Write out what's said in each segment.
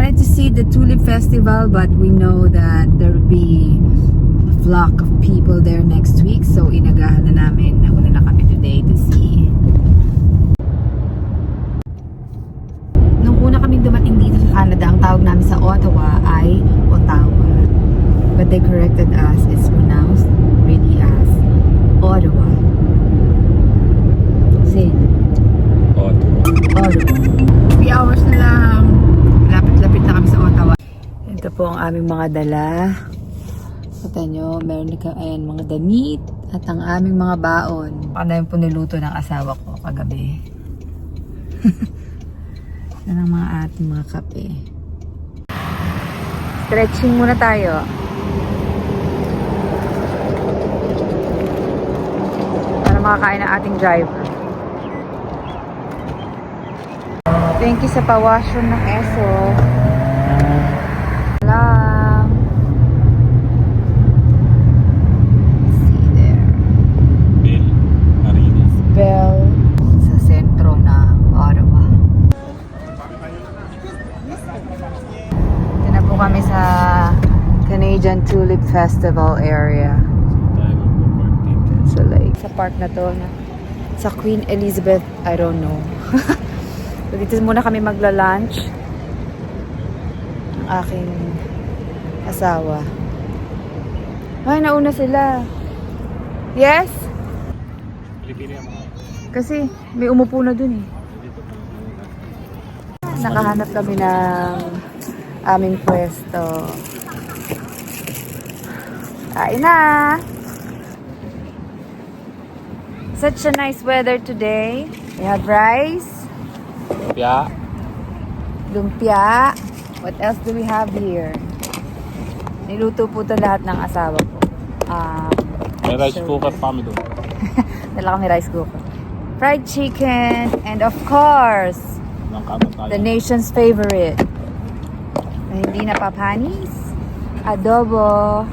wanted to see the Tulip Festival, but we know that there will be a flock of people there next week. So, inagahan na namin. Nauna na kami today to see. Nung una kami dumating dito sa Canada, ang tawag namin sa Ottawa ay Ottawa. But they corrected us. It's pronounced really as Ottawa. Say Ottawa. 3 hours na lang. Lapit-lapit na kami sa Ottawa. Ito po ang aming mga dala. Kita nyo, meron na ayan, mga damit at ang aming mga baon. Ano yung puniluto ng asawa ko kagabi. Yan ang mga ating mga kape. Stretching muna tayo. Para makakain ang ating driver. Thank you sa pawashon ng ESO. Lang. See there. Bell Marinas. Bell sa sentro ng Ottawa. Ito na po kami sa Canadian Tulip Festival area. So like, sa park na to, sa Queen Elizabeth, I don't know. So dito muna kami magla-lunch. Ang aking asawa. Ay, nauna sila. Yes? Kasi may umupo na dun eh. Nakahanap kami ng aming pwesto. Kain na! Such a nice weather today. We have rice. Lumpia. Lumpia. What else do we have here? Niluto po ito lahat ng asawa ko. May rice cooker pa kami doon. Dala kami rice cooker. Fried chicken. And of course, the nation's favorite. Na hindi napapanis. Adobo.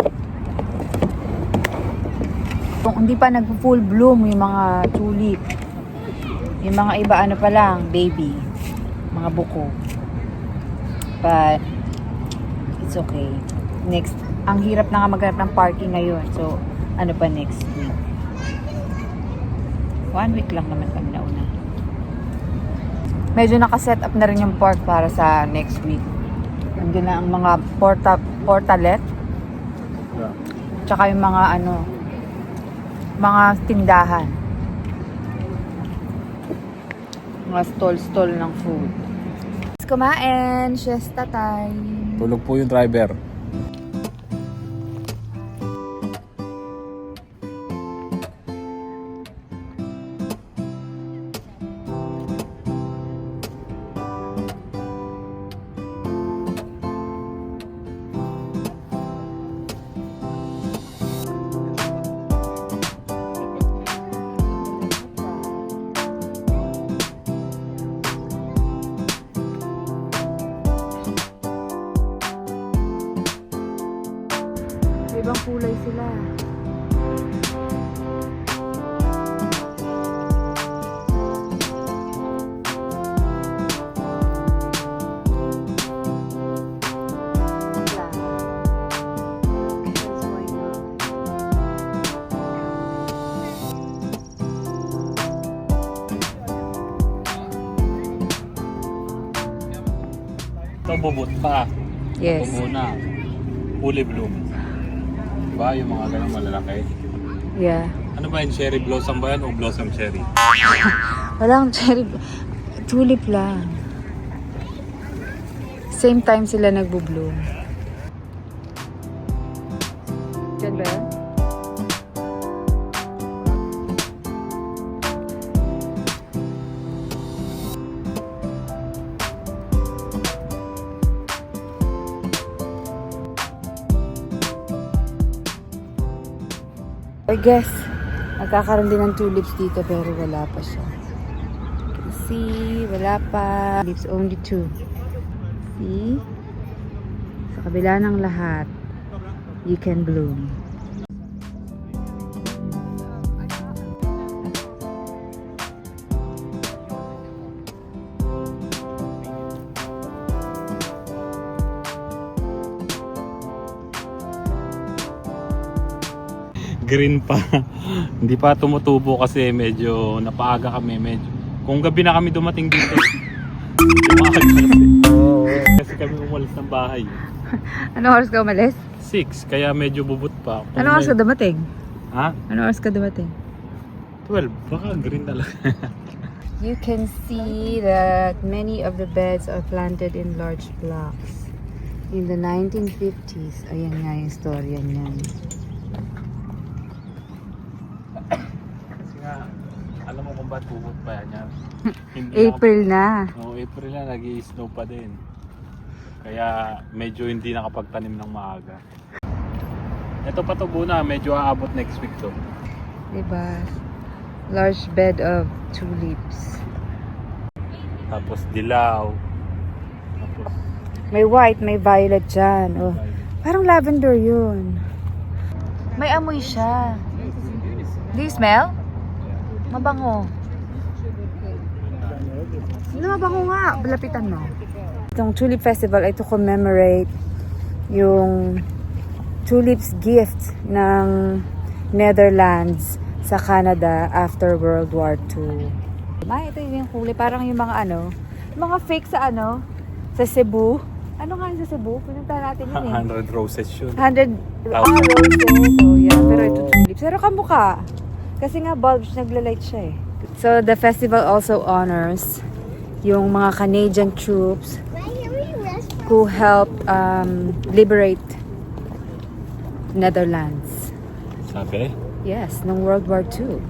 Kung hindi pa nag-full bloom yung mga tulip. Yung mga iba ano pa lang, baby. Mga buko. But, it's okay. Next, ang hirap na nga maghanap ng parking ngayon. So, ano pa next week? 1 week lang naman kami nauna. Medyo nakaset up na rin yung park para sa next week. Nandiyan na ang mga portalet. Tsaka yung mga ano, mga tindahan. Mga stall ng food. Let's kumain. Siesta time. Tulog po yung driver. Ibang kulay sila. Ito bubot pa. Yes. Ito muna. Fully bloom. Diba? Yung mga ganun malalaki. Yeah. Ano ba yung cherry blossom ba yan o blossom cherry? Walang cherry. Tulip lang. Same time sila nagbo-bloom. Diyan ba yan? I guess, nagkakaroon din ng tulips dito pero wala pa siya. See, wala pa. It's only 2. See? Sa kabila ng lahat, you can bloom. green pa. Hindi pa tumutubo kasi medyo napaaga kami. Medyo. Kung gabi na kami dumating dito. Maaga kasi. Kasi kami umalis ng bahay. Ano oras ka umalis? 6, kaya medyo bubot pa. Ano oras ka dumating? Ha? Ano oras ka dumating? 12, baka green talaga. You can see that many of the beds are planted in large blocks. In the 1950s, ayan nga yung storya niyan. Kasi nga, alam mo kung ba't bubot pa yan? April na. April na, nag-i-snow pa din. Kaya medyo hindi nakapagtanim ng maaga. Ito pa to Buna, medyo aabot next week to. Diba? Large bed of tulips. Tapos dilaw. Tapos May white, may violet dyan. Oh. Parang lavender yun. May amoy siya. Do you smell? Mabango. Ano mabango nga? Lapitan mo. Itong Tulip Festival ay to commemorate yung tulips gift ng Netherlands sa Canada after World War II. May ito yung kulay. Parang yung mga mga fake sa sa Cebu. Ano nga yung sa Cebu? Pinunta natin yun 100 roses yun. 100 roses. So, yeah. Pero ito tulips. Pero kamukha. Kasi nga bulbs, naglalight siya eh. So, the festival also honors yung mga Canadian troops who helped liberate Netherlands. Sabi? Yes, nung World War II.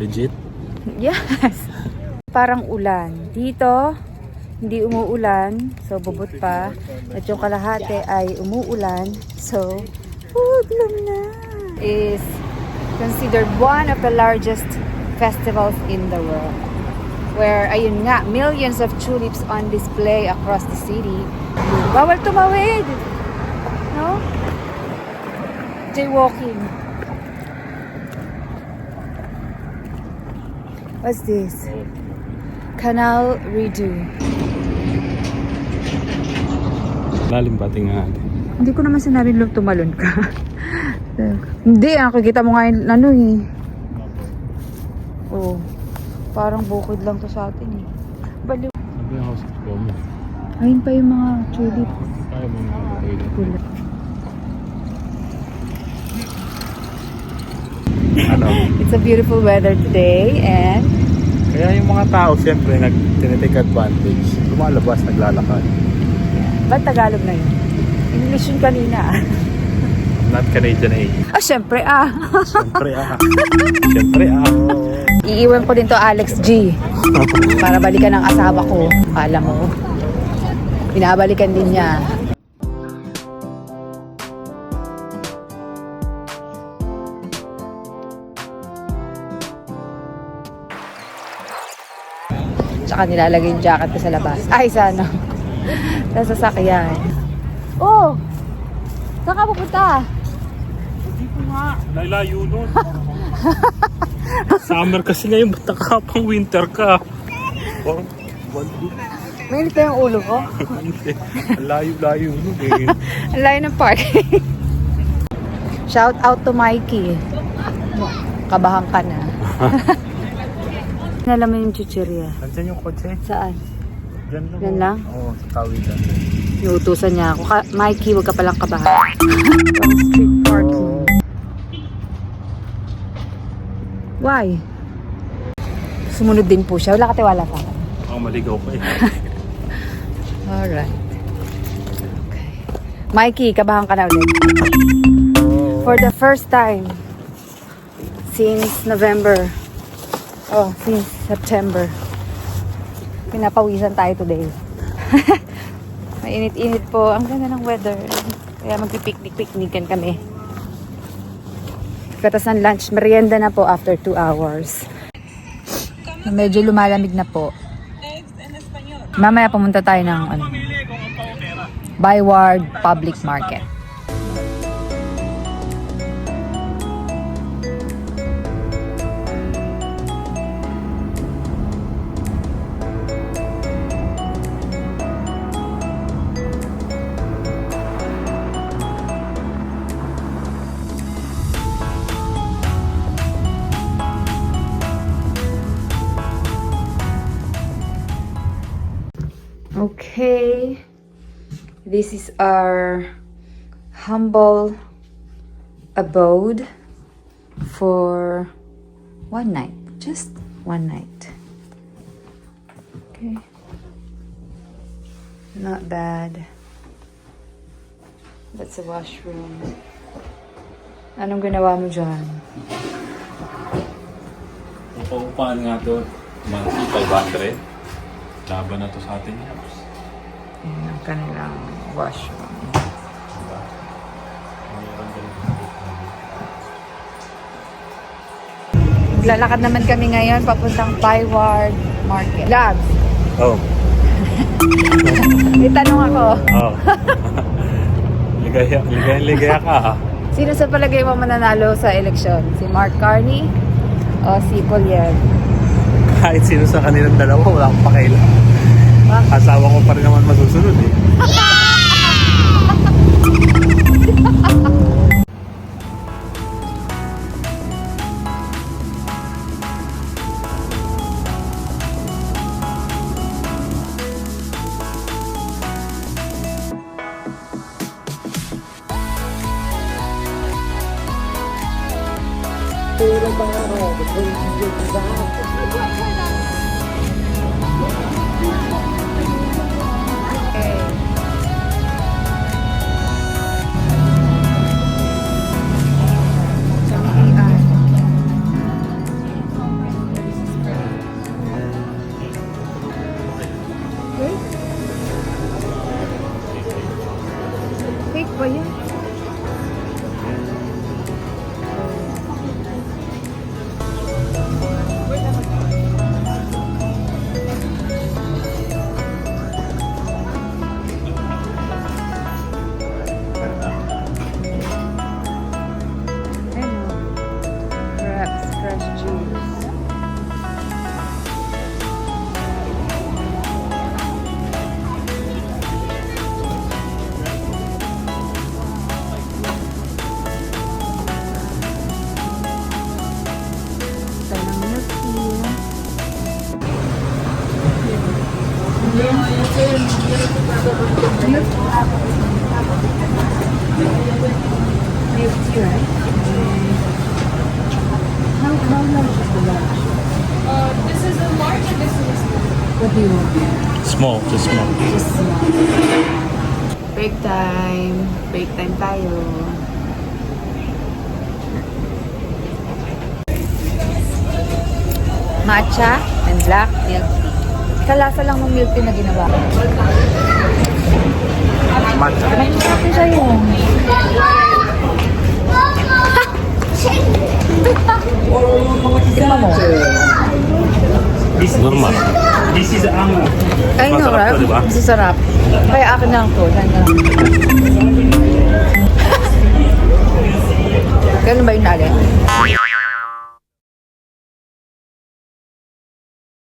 Legit? Yes. Parang ulan. Dito, hindi umuulan. So, bubot pa. At yung kalahati ay umuulan. So, udlam na. Is considered one of the largest festivals in the world. Where, ayun nga, millions of tulips on display across the city. Bawal tumawid! No? Jaywalking. What's this? Canal Redo. Lalim ba tingnan? Hindi ko naman sinabi loob tumalon ka. Hindi, nakikita mo nga yung Oh. Parang bukid lang to sa atin eh. Baliw. Sabi yung house of mo. Ayun pa yung mga tulip. Kaya mo yung mga toilet. Kulay. Ano? It's a beautiful weather today and Kaya yung mga tao siyempre tinitake advantage. Lumalabas, naglalakad. ba't Tagalog na yun? English yun kanina. Not Canadian aid. Ah, syempre ah. Siyempre Siyempre Iiwan ko din to Alex G. Para balikan ang asawa ko. Kala mo. Binabalikan din niya. Tsaka nilalagay yung jacket ko sa labas. Ay, sana. Sa sasakyan. Oh! Saan ka pupunta? Hindi ko nga. Lalayo nun. Summer kasi ngayon, ba't nakapang winter ka? Parang, Mainit na yung ulo ko. ang layo-layo nun eh. Ang layo ng park. Shout out to Mikey. Kabahan ka na. Alam mo yung chichirya. Nandiyan yung kotse. Saan? Diyan lang. Yan lang? Oo, sa tawidan. Iutusan niya ako. Mikey, huwag ka palang kabahan. From street parking. Why? Sumunod din po siya. Wala ka tiwala sa akin. Ako maligaw pa eh. Alright. Okay. Mikey, kabahan ka na ulit. For the first time since November. Oh, since September. Pinapawisan tayo today. Mainit-init po. Ang ganda ng weather. Kaya magpipiknik-piknikan kami. Katasan lunch, merienda na po after 2 hours. Medyo lumalamig na po. Mamaya pumunta tayo ng Byward Public Market. Okay. This is our humble abode for one night. Just one night. Okay. Not bad. That's a washroom. Anong ginawa mo dyan? Upang-upahan nga doon. Monthly 500. Laban na to sa atin. Yan ang kanilang washroom. Lalakad naman kami ngayon papuntang Byward Market. Labs, Oh. may tanong ako. Oh. ligaya ka ha. Sino sa palagay mo mananalo sa eleksyon? Si Mark Carney o si Polian? Kahit sino sa kanilang dalawa, wala akong pakailan. Bakit? Asawa ko pa rin naman masusunod eh. Cake ba yan? Perhaps fresh juice. Tanang milk tea. Milk tea, right? How large is the lunch? This is a large and this is a small. What do you want? Small, just small. Just small. Break time. Break time tayo. Matcha and black milk tea. Kalasa lang ng milk tea na ginawa. Matcha. Matcha natin siya yun. Tingnan mo. This is normal. This is Ay, no, masarap right? to, diba? Masasarap. Kaya akin lang to. Saan ka lang. Ganun ba yung alin?